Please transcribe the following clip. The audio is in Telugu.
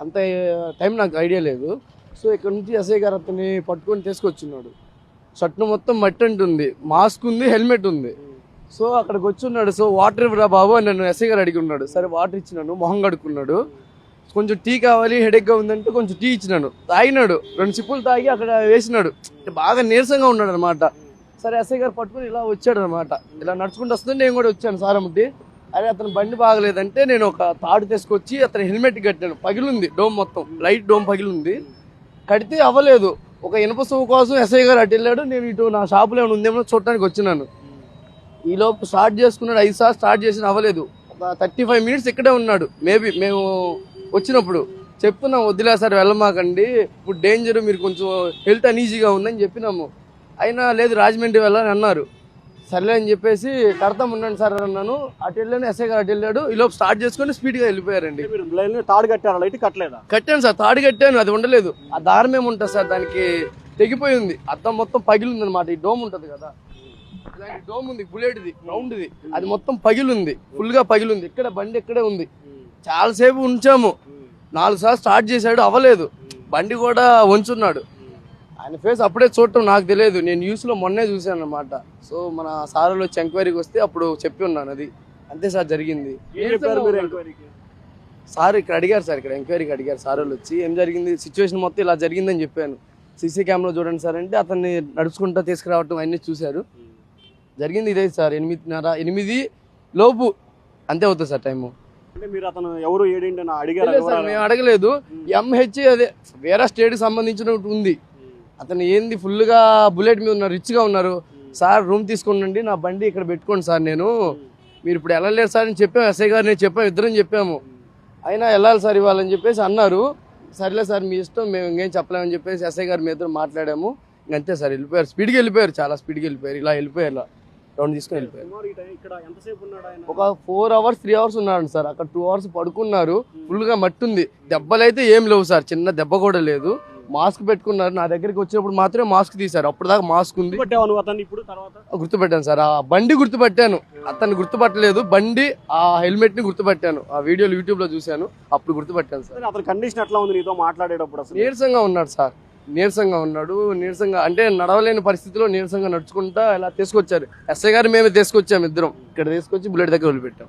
అంత టైం నాకు ఐడియా లేదు. సో ఇక్కడ నుంచి ఎస్ఐ గారు అతన్ని పట్టుకొని తీసుకొచ్చున్నాడు. షర్ట్ మొత్తం మట్టి అంటుంది, మాస్క్ ఉంది, హెల్మెట్ ఉంది. సో అక్కడికి వచ్చున్నాడు. సో వాటర్ ఇవ్వరా బాబు అని నన్ను ఎస్ఐ గారు అడిగి ఉన్నాడు. సరే వాటర్ ఇచ్చినాను, మొహం కడుక్కున్నాడు. కొంచెం టీ కావాలి, హెడేక్గా ఉందంటే కొంచెం టీ ఇచ్చినాను, తాగినాడు. 2 సిప్పులు తాగి అక్కడ వేసినాడు. బాగా నీరసంగా ఉన్నాడు అనమాట. సరే ఎస్ఐ గారు పట్టుకుని ఇలా వచ్చాడు అనమాట. ఇలా నడుచుకుంటూ వస్తుంటే నేను కూడా వచ్చాను సారముట్టి. అదే అతను బండి బాగలేదంటే నేను ఒక తాడు తీసుకొచ్చి అతను హెల్మెట్ కట్టాను. పగిలింది డోమ్ మొత్తం, లైట్ డోమ్ పగిలింది. కడితే అవ్వలేదు. ఒక ఇనుప సొమ్ము కోసం ఎస్ఐ గారు అటు వెళ్ళాడు. నేను ఇటు నా షాపులో ఏమైనా ఉందేమో చూడటానికి వచ్చినాను. ఈలోపు స్టార్ట్ చేసుకున్నాడు. 5 సార్లు స్టార్ట్ చేసిన అవ్వలేదు. ఒక 35 మినిట్స్ ఇక్కడే ఉన్నాడు. మేబీ మేము వచ్చినప్పుడు చెప్తున్నాం, వద్దులే సార్ వెళ్ళమాకండి, ఇప్పుడు డేంజర్, మీరు కొంచెం హెల్త్ అనీజీగా ఉందని చెప్పినాము. అయినా లేదు రాజమండ్రి వెళ్ళని అన్నారు. సర్లే అని చెప్పేసి కడతాం ఉండండి సార్ అన్నాను. అటు వెళ్ళాను, ఎస్ఐ గారు అటు వెళ్ళాడు. ఈలోపు స్టార్ట్ చేసుకొని స్పీడ్గా వెళ్ళిపోయారండి. తాడు కట్టారు, లైట్ కట్టలేదా? కట్టాను సార్, తాడు కట్టాను, అది ఉండలేదు. ఆ దారం ఏముంటుంది సార్, దానికి తెగిపోయి ఉంది. అద్దం మొత్తం పగిలింది అనమాట. ఈ డోమ్ ఉంటుంది కదా, ఇలాంటి డోమ్ ఉంది, బుల్లెట్ది, రౌండ్ది, అది మొత్తం పగిలింది, ఫుల్గా పగిలింది. ఇక్కడ బండి ఇక్కడే ఉంది. చాలాసేపు ఉంచాము. 4 సార్లు స్టార్ట్ చేశాడు, అవ్వలేదు. బండి కూడా వంచున్నాడు. ఆయన ఫేస్ అప్పుడే చూడటం నాకు తెలియదు. నేను న్యూస్లో మొన్నే చూశాను అనమాట. సో మన సార్లు వచ్చి ఎంక్వైరీకి వస్తే అప్పుడు చెప్పి ఉన్నాను. అది అంతే సార్ జరిగింది. సార్ ఇక్కడ అడిగారు సార్, ఇక్కడ ఎంక్వైరీకి అడిగారు సార్ వాళ్ళు వచ్చి, ఏం జరిగింది, సిచ్యువేషన్ మొత్తం ఇలా జరిగిందని చెప్పాను. సీసీ కెమెరా చూడండి సార్ అంటే అతన్ని నడుచుకుంటా తీసుకురావటం అన్నీ చూశారు. జరిగింది ఇదే సార్, 8:30, 8 లోపు అంతే అవుతుంది సార్ టైము. అంటే మీరు అతను ఎవరు ఏడేంటి అని అడిగారు సార్? మేము అడగలేదు. ఎంహెచ్ అదే వేరే స్టేట్కి సంబంధించినట్టు ఉంది. అతను ఏంది ఫుల్గా బుల్లెట్ మీద ఉన్నారు, రిచ్గా ఉన్నారు. సార్ రూమ్ తీసుకోండి, నా బండి ఇక్కడ పెట్టుకోండి సార్, నేను మీరు ఇప్పుడు వెళ్ళలేరు సార్ అని చెప్పాము. ఎస్ఐ గారు నేను చెప్పాము, ఇద్దరం చెప్పాము. అయినా వెళ్ళాలి సార్ ఇవ్వాలని చెప్పేసి అన్నారు. సరేలే సార్ మీ ఇష్టం, మేము ఇంకేం చెప్పలేమని చెప్పేసి ఎస్ఐ గారు మీ ఇద్దరు మాట్లాడాము. ఇంకంతే సార్ వెళ్ళిపోయారు. స్పీడ్గా వెళ్ళిపోయారు, చాలా స్పీడ్గా వెళ్ళిపోయారు. ఇలా వెళ్ళిపోయారు, ఇలా రౌండ్ తీసుకొని వెళ్ళిపోయారు. ఒక 4 అవర్స్ 3 అవర్స్ ఉన్నాడు సార్. అక్కడ 2 అవర్స్ పడుకున్నారు. ఫుల్గా మట్టి ఉంది. దెబ్బలైతే ఏం లేవు సార్, చిన్న దెబ్బ కూడా లేదు. మాస్క్ పెట్టుకున్నారు. నా దగ్గరికి వచ్చినప్పుడు మాత్రమే మాస్క్ తీశారు. అప్పుడు దాకా మాస్క్ ఉంది. గుర్తుపెట్టాను సార్, ఆ బండి గుర్తుపట్టాను, అతన్ని గుర్తుపట్టలేదు. బండి ఆ హెల్మెట్ ని గుర్తుపట్టాను. ఆ వీడియోలు యూట్యూబ్ లో చూశాను, అప్పుడు గుర్తుపట్టాను సార్. అతని కండిషన్ ఎట్లా ఉంది నీతో మాట్లాడేటప్పుడు? నీరసంగా ఉన్నాడు సార్, నీరసంగా ఉన్నాడు. నీరసంగా అంటే నడవలేని పరిస్థితిలో నీరసంగా నడుచుకుంటా ఇలా తీసుకొచ్చారు. ఎస్ఐ గారు మేమే తీసుకొచ్చాము, ఇద్దరం ఇక్కడ తీసుకొచ్చి బుల్లెట్ దగ్గర వదిలిపెట్టాం.